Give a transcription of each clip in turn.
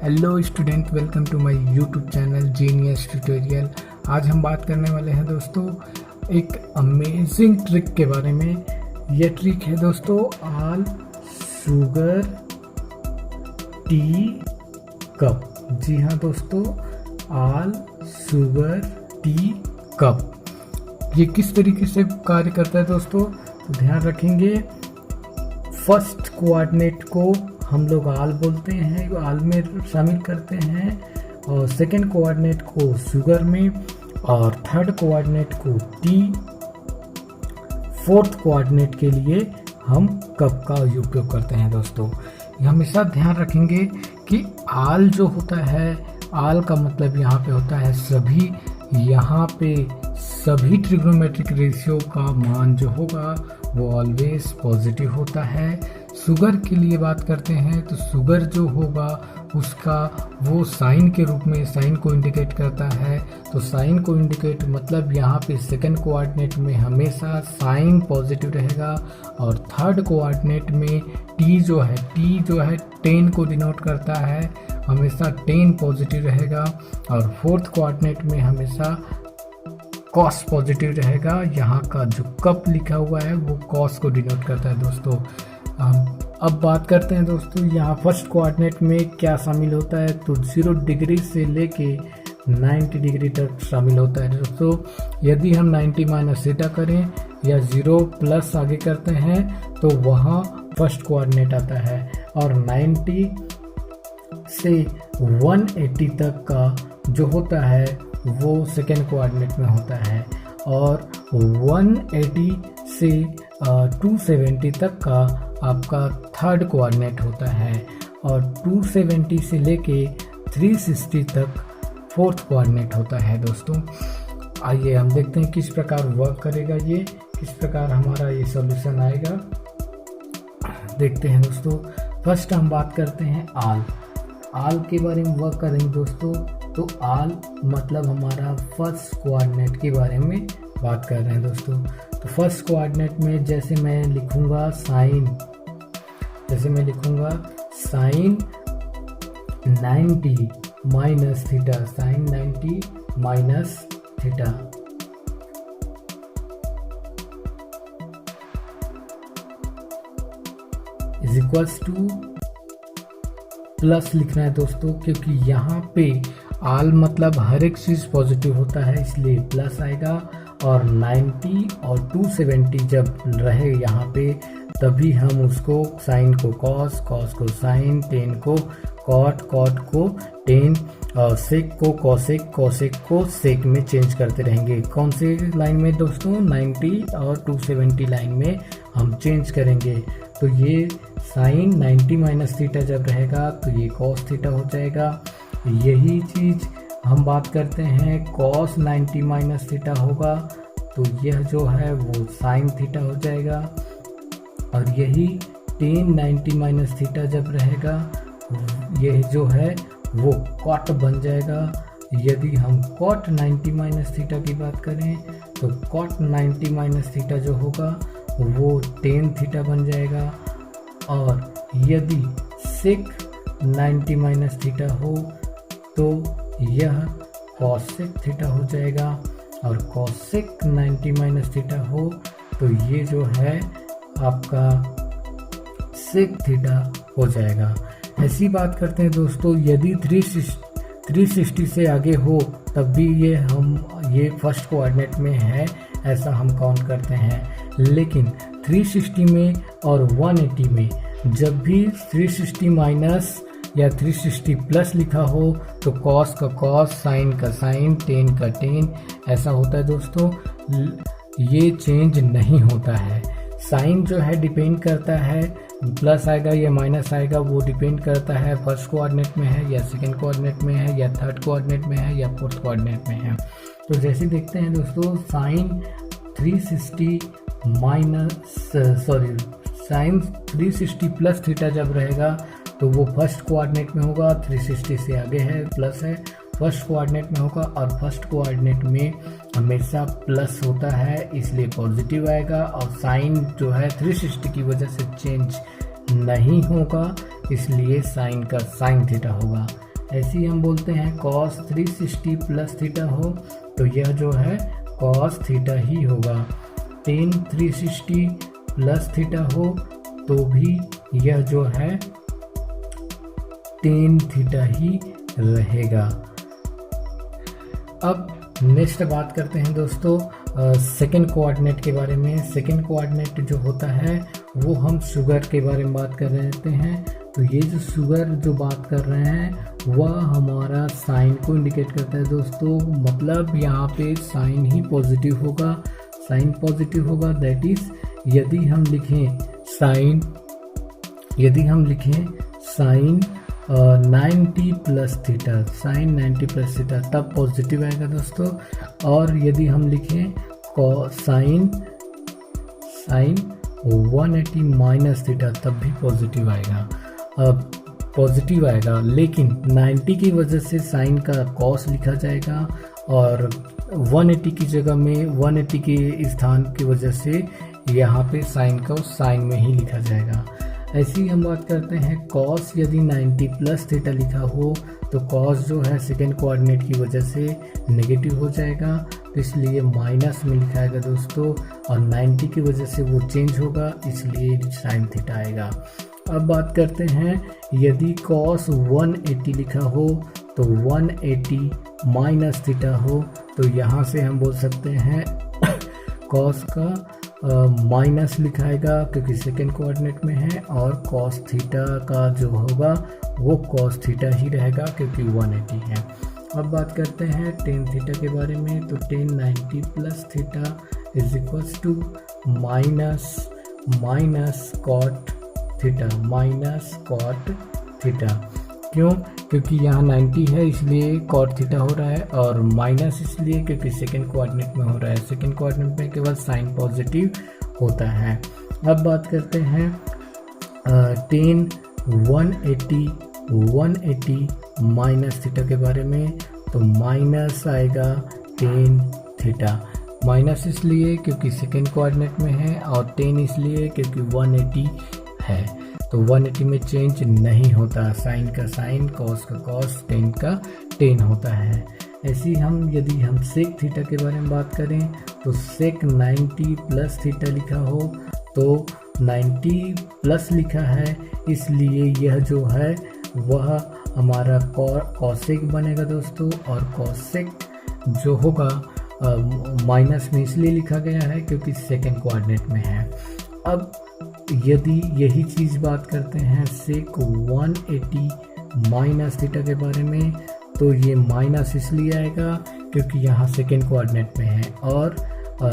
Hello student, welcome to my YouTube channel genius tutorial. आज हम बात करने वाले हैं दोस्तों एक अमेजिंग ट्रिक के बारे में। यह ट्रिक है दोस्तों ऑल शुगर टी कप। जी हाँ दोस्तों, ऑल शुगर टी कप। ये किस तरीके से कार्य करता है दोस्तों, तो ध्यान रखेंगे। फर्स्ट कोऑर्डिनेट को हम लोग आल बोलते हैं, आल में शामिल करते हैं, और सेकंड कोऑर्डिनेट को शुगर में, और थर्ड कोऑर्डिनेट को टी, फोर्थ कोऑर्डिनेट के लिए हम कप का उपयोग करते हैं दोस्तों। ये हमेशा ध्यान रखेंगे कि आल जो होता है, आल का मतलब यहाँ पे होता है सभी। यहाँ पे सभी ट्रिग्नोमेट्रिक रेशियो का मान जो होगा वो ऑलवेज पॉजिटिव होता है। शुगर के लिए बात करते हैं तो शुगर जो होगा उसका वो साइन के रूप में साइन को इंडिकेट करता है। तो साइन को इंडिकेट मतलब यहाँ पे सेकंड कोऑर्डिनेट में हमेशा साइन पॉजिटिव रहेगा, और थर्ड कोऑर्डिनेट में टी जो है 10 को डिनोट करता है, हमेशा 10 पॉजिटिव रहेगा, और फोर्थ कोऑर्डिनेट में हमेशा कॉस पॉजिटिव रहेगा। यहाँ का जो कप लिखा हुआ है वो कॉस को डिनोट करता है दोस्तों। अब बात करते हैं दोस्तों यहाँ फर्स्ट कोऑर्डिनेट में क्या शामिल होता है, तो 0 डिग्री से लेके 90 डिग्री तक शामिल होता है दोस्तों। यदि हम 90 माइनस थीटा करें या 0 प्लस आगे करते हैं तो वहाँ फर्स्ट कोऑर्डिनेट आता है, और 90 से 180 तक का जो होता है वो सेकेंड कोऑर्डिनेट में होता है, और 180 से 270 तक का आपका थर्ड कोऑर्डिनेट होता है, और 270 से लेके 360 तक फोर्थ कोऑर्डिनेट होता है दोस्तों। आइए हम देखते हैं किस प्रकार वर्क करेगा ये, किस प्रकार हमारा ये सॉल्यूशन आएगा। देखते हैं दोस्तों। फर्स्ट हम बात करते हैं आल के बारे में वर्क करेंगे दोस्तों। तो आल मतलब हमारा फर्स्ट कोऑर्डिनेट के बारे में बात कर रहे हैं दोस्तों। तो फर्स्ट कोऑर्डिनेट में जैसे मैं लिखूंगा sine 90 minus theta, sine 90 minus theta is equals to plus लिखना है दोस्तों, क्योंकि यहाँ पे आल मतलब हर एक चीज पॉजिटिव होता है इसलिए प्लस आएगा, और 90 और 270 जब रहे यहाँ पे तभी हम उसको साइन को कॉस को साइन, टेन को कॉट को टेन, और सेक को कॉसेक को सेक में चेंज करते रहेंगे। कौन से लाइन में दोस्तों, 90 और 270 लाइन में हम चेंज करेंगे। तो ये साइन 90 माइनस थीटा जब रहेगा तो ये कॉस थीटा हो जाएगा। यही चीज हम बात करते हैं कॉस 90 माइनस थीटा होगा तो यह जो है वो साइन थीटा हो जाएगा, और यही टेन 90 माइनस थीटा जब रहेगा यह जो है वो कॉट बन जाएगा। यदि हम कॉट 90 माइनस थीटा की बात करें तो कॉट 90 माइनस थीटा जो होगा वो टेन थीटा बन जाएगा, और यदि सेक 90 माइनस थीटा हो तो यह कॉसेक थीटा हो जाएगा, और कॉसेक 90 माइनस थीटा हो तो ये जो है आपका सेक थीटा हो जाएगा। ऐसी बात करते हैं दोस्तों, यदि 360 से आगे हो तब भी ये फर्स्ट कोऑर्डिनेट में है, ऐसा हम काउंट करते हैं। लेकिन 360 में और 180 में जब भी 360 माइनस या 360 प्लस लिखा हो तो कॉस का कॉस, साइन का साइन, टेन का टेन, ऐसा होता है दोस्तों। ये चेंज नहीं होता है। साइन जो है डिपेंड करता है, प्लस आएगा या माइनस आएगा वो डिपेंड करता है फर्स्ट कोऑर्डिनेट में है या सेकंड कोऑर्डिनेट में है या थर्ड कोऑर्डिनेट में है या फोर्थ कोऑर्डिनेट में है। तो जैसे देखते हैं दोस्तों, साइन 360 प्लस थीटा जब रहेगा तो वो फर्स्ट कोऑर्डिनेट में होगा, 360 से आगे है प्लस है, फर्स्ट कोऑर्डिनेट में होगा, और फर्स्ट कोऑर्डिनेट में हमेशा प्लस होता है इसलिए पॉजिटिव आएगा, और साइन जो है 360 की वजह से चेंज नहीं होगा इसलिए साइन का साइन थीटा होगा। ऐसे ही हम बोलते हैं cos 360 प्लस थीटा हो तो यह जो है cos थीटा ही होगा। tan 360 प्लस थीटा हो तो भी यह जो है tan थीटा ही रहेगा। अब नेक्स्ट बात करते हैं दोस्तों सेकंड कोऑर्डिनेट के बारे में। सेकंड कोऑर्डिनेट जो होता है वो हम शुगर के बारे में बात कर रहे हैं। तो ये जो शुगर जो बात कर रहे हैं वह हमारा साइन को इंडिकेट करता है दोस्तों, मतलब यहाँ पे साइन ही पॉजिटिव होगा, साइन पॉजिटिव होगा। दैट इज यदि हम लिखें sine 90 plus theta, sine 90 plus theta तब पॉजिटिव आएगा दोस्तों। और यदि हम लिखें साइन 180 माइनस थीटा तब भी पॉजिटिव आएगा, लेकिन 90 की वजह से साइन का कॉस लिखा जाएगा और 180 की जगह में 180 के स्थान की वजह से यहाँ पे साइन को साइन में ही लिखा जाएगा। ऐसे ही हम बात करते हैं कॉस यदि 90 प्लस थीटा लिखा हो तो कॉस जो है सेकेंड कोऑर्डिनेट की वजह से नेगेटिव हो जाएगा, तो इसलिए माइनस में लिखाएगा दोस्तों, और 90 की वजह से वो चेंज होगा इसलिए साइन थीटा आएगा। अब बात करते हैं यदि कॉस 180 लिखा हो तो 180 माइनस थीटा हो तो यहाँ से हम बोल सकते हैं कॉस का माइनस लिखाएगा क्योंकि सेकेंड कोऑर्डिनेट में है, और कॉस थीटा का जो होगा वो कॉस थीटा ही रहेगा क्योंकि 180 है। अब बात करते हैं टेन थीटा के बारे में। तो tan 90 plus theta is equals to minus cot theta. क्यों? क्योंकि यहाँ 90 है इसलिए कॉट थीटा हो रहा है, और माइनस इसलिए क्योंकि सेकेंड कोऑर्डिनेट में हो रहा है। सेकेंड कोऑर्डिनेट में केवल साइन पॉजिटिव होता है। अब बात करते हैं टेन 180 माइनस थीटा के बारे में। तो माइनस आएगा टेन थीटा, माइनस इसलिए क्योंकि सेकेंड कोऑर्डिनेट में है, और टेन इसलिए क्योंकि 180 है। तो 180 में चेंज नहीं होता, साइन का साइन, कॉस का कॉस, टेन का टेन होता है। ऐसे ही यदि हम सेक थीटा के बारे में बात करें तो सेक 90 प्लस थीटा लिखा हो तो 90 प्लस लिखा है इसलिए यह जो है वह हमारा कॉसेक बनेगा दोस्तों, और कॉसेक जो होगा माइनस में इसलिए लिखा गया है क्योंकि सेकेंड कोऑर्डिनेट में है। अब यदि यही चीज़ बात करते हैं सेक 180 माइनस थीटा के बारे में, तो ये माइनस इसलिए आएगा क्योंकि यहाँ सेकेंड कोऑर्डिनेट में है, और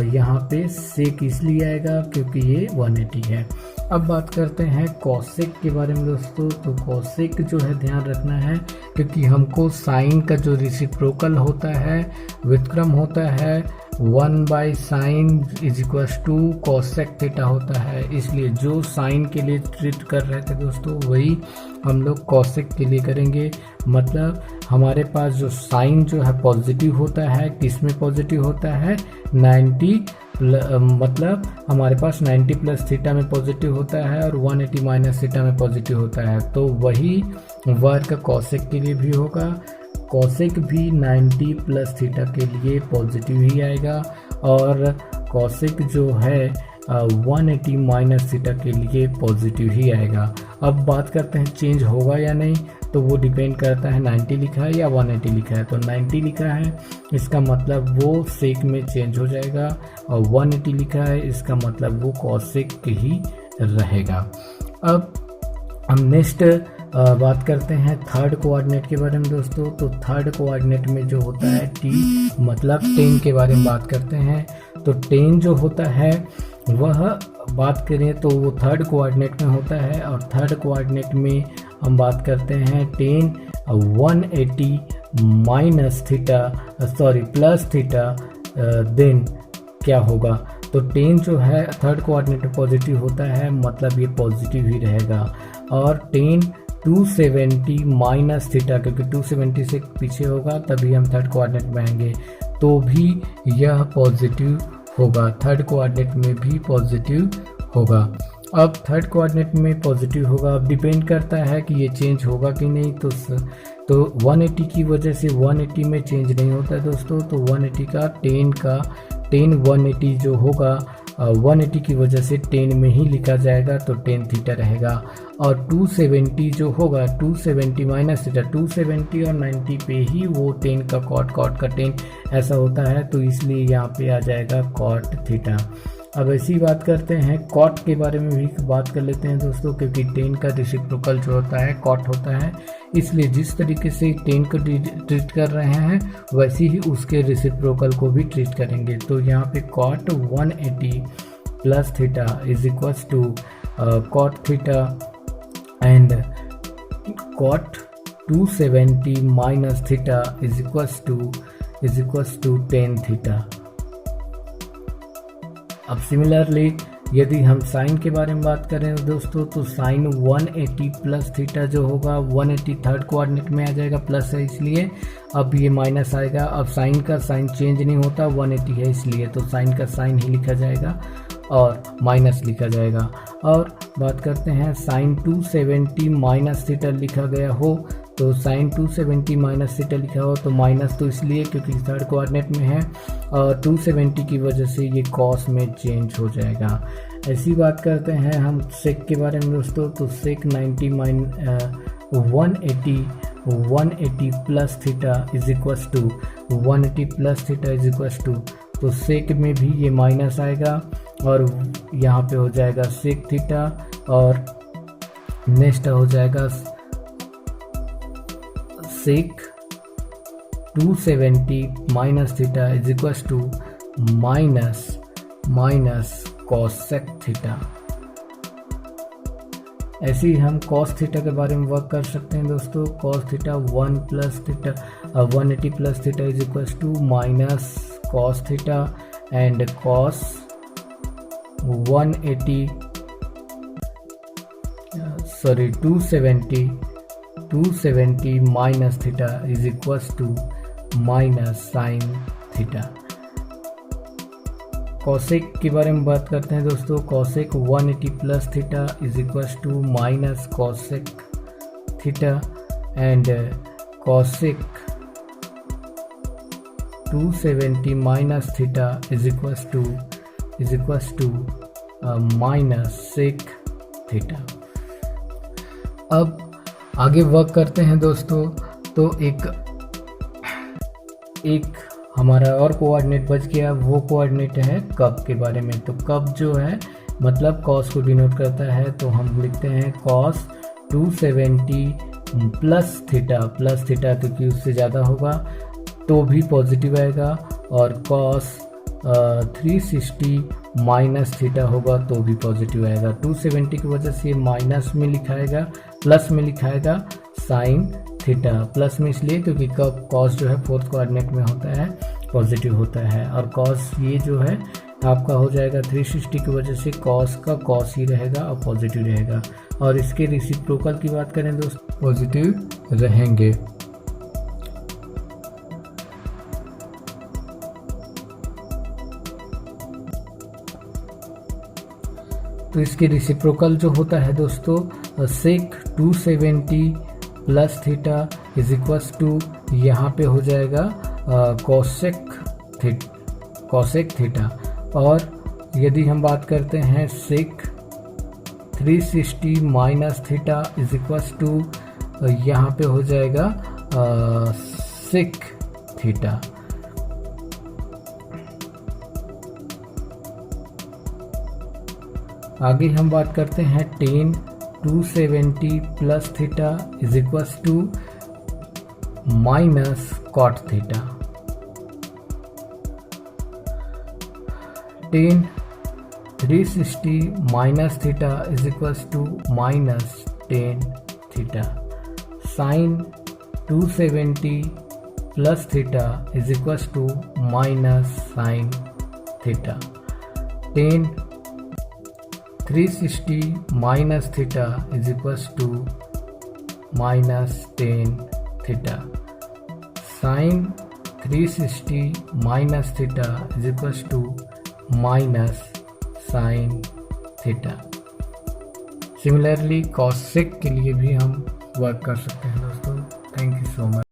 यहाँ पे सेक इसलिए आएगा क्योंकि ये 180 है। अब बात करते हैं कॉसेक के बारे में दोस्तों। तो कॉसेक जो है ध्यान रखना है क्योंकि हमको साइन का जो रेसिप्रोकल होता है, व्युत्क्रम होता है, 1/sin is equals to cosec theta होता है, इसलिए जो साइन के लिए ट्रीट कर रहे थे दोस्तों वही हम लोग कॉसेक के लिए करेंगे। मतलब हमारे पास जो साइन जो है पॉजिटिव होता है, किस में पॉजिटिव होता है 90 मतलब हमारे पास 90 प्लस थीटा में पॉजिटिव होता है और 180 माइनस थीटा में पॉजिटिव होता है, तो वही वर्क कॉसेक के लिए भी होगा। कॉसेक भी 90 प्लस थीटा के लिए पॉजिटिव ही आएगा, और कॉसेक जो है 180 माइनस थीटा के लिए पॉजिटिव ही आएगा। अब बात करते हैं चेंज होगा या नहीं, तो वो डिपेंड करता है 90 लिखा है या 180 लिखा है। तो 90 लिखा है इसका मतलब वो सेक में चेंज हो जाएगा, और 180 लिखा है इसका मतलब वो कॉसेक ही रहेगा। अब हम नेक्स्ट बात करते हैं थर्ड कोऑर्डिनेट के बारे में दोस्तों। तो थर्ड कोऑर्डिनेट में जो होता है टी मतलब टेन के बारे में बात करते हैं। तो टेन जो होता है वह बात करें तो वो थर्ड कोऑर्डिनेट में होता है, और थर्ड कोऑर्डिनेट में हम बात करते हैं tan 180 minus theta plus theta, then क्या होगा। तो टेन जो है थर्ड कोऑर्डिनेट में पॉजिटिव होता है, मतलब ये पॉजिटिव ही रहेगा। और टेन 270 माइनस थीटा, क्योंकि 270 से पीछे होगा तभी हम थर्ड कोऑर्डिनेट में आएंगे, तो भी यह पॉजिटिव होगा, थर्ड कोऑर्डिनेट में भी पॉजिटिव होगा। अब थर्ड कोऑर्डिनेट में पॉजिटिव होगा। अब डिपेंड करता है कि ये चेंज होगा कि नहीं। तो 180 की वजह से 180 में चेंज नहीं होता है दोस्तों। तो 180 का 180 जो होगा 180 की वजह से 10 में ही लिखा जाएगा, तो 10 थीटा रहेगा। और 270 जो होगा 270 माइनस थीटा, 270 और 90 पे ही वो 10 का कॉट का 10 ऐसा होता है, तो इसलिए यहाँ पे आ जाएगा कॉट थीटा। अब ऐसी बात करते हैं कॉट के बारे में भी बात कर लेते हैं दोस्तों, क्योंकि 10 का रेसिप्रोकल जो होता है कॉट होता है, इसलिए जिस तरीके से 10 को ट्रीट कर रहे हैं वैसे ही उसके रेसिप्रोकल को भी ट्रीट करेंगे। तो यहाँ पे cot 180 plus theta is equals to cot theta and cot 270 minus theta is equals to 10 theta. अब सिमिलरली यदि हम साइन के बारे में बात करें दोस्तों, तो साइन 180 प्लस थीटा जो होगा 180 थर्ड कोऑर्डिनेट में आ जाएगा, प्लस है इसलिए अब ये माइनस आएगा। अब साइन का साइन चेंज नहीं होता, 180 है इसलिए, तो साइन का साइन ही लिखा जाएगा और माइनस लिखा जाएगा। और बात करते हैं साइन 270 माइनस थीटा लिखा गया हो, तो साइन 270 माइनस थीटा लिखा हो तो माइनस तो इसलिए क्योंकि थर्ड कोऑर्डिनेट में है, और 270 की वजह से ये कॉस में चेंज हो जाएगा। ऐसी बात करते हैं हम सेक के बारे में दोस्तों, तो sec 180 plus theta is equals to 180 plus theta is equals to, तो सेक में भी ये माइनस आएगा और यहाँ पे हो जाएगा सेक थीटा, और नेक्स्ट हो जाएगा sec 270 minus theta is equals to minus cosec theta. ऐसे ही हम कॉस थीटा के बारे में वर्क कर सकते हैं दोस्तों। Cos theta 180 plus theta is equals to minus cos theta and cos 270 minus theta is equals to minus sine theta. Cosec के बारे में बात करते हैं दोस्तों। Cosec 180 plus theta is equals to minus cosec theta and cosec 270 minus theta is equals to minus sec theta. अब आगे work करते हैं दोस्तों। तो एक हमारा और कोऑर्डिनेट बच गया, वो कोऑर्डिनेट है कब के बारे में। तो कब जो है मतलब कॉस को डिनोट करता है, तो हम लिखते हैं कॉस 270 प्लस थीटा क्योंकि उससे ज़्यादा होगा तो भी पॉजिटिव आएगा, और कॉस 360 माइनस थीटा होगा तो भी पॉजिटिव आएगा। 270 की वजह से माइनस में लिखाएगा, प्लस में लिखाएगा साइन थीटा। प्लस में इसलिए क्योंकि कब कॉस जो है फोर्थ कोऑर्डिनेट में होता है पॉजिटिव होता है, और कॉस ये जो है आपका हो जाएगा 360 की वजह से कॉस का कॉस ही रहेगा और पॉजिटिव रहेगा। और इसके रेसिप्रोकल की बात करें दोस्तों, पॉजिटिव रहेंगे। तो इसके रेसिप्रोकल जो होता है दोस्तों sec 270 plus theta is equals to यहाँ पे हो जाएगा कॉसेक थीटा। और यदि हम बात करते हैं sec 360 minus theta is equals to यहाँ पे हो जाएगा सेक थीटा। आगे हम बात करते हैं tan 270 plus theta is equals to minus cot theta. tan 360 minus theta is equals to minus tan theta. Sine 270 plus theta is equals to minus sine theta. tan 360 minus theta is equals to minus tan theta. Sine 360 minus theta is equals to minus sine theta. Similarly cos sec के लिए भी हम work कर सकते हैं दोस्तों। Thank you so much.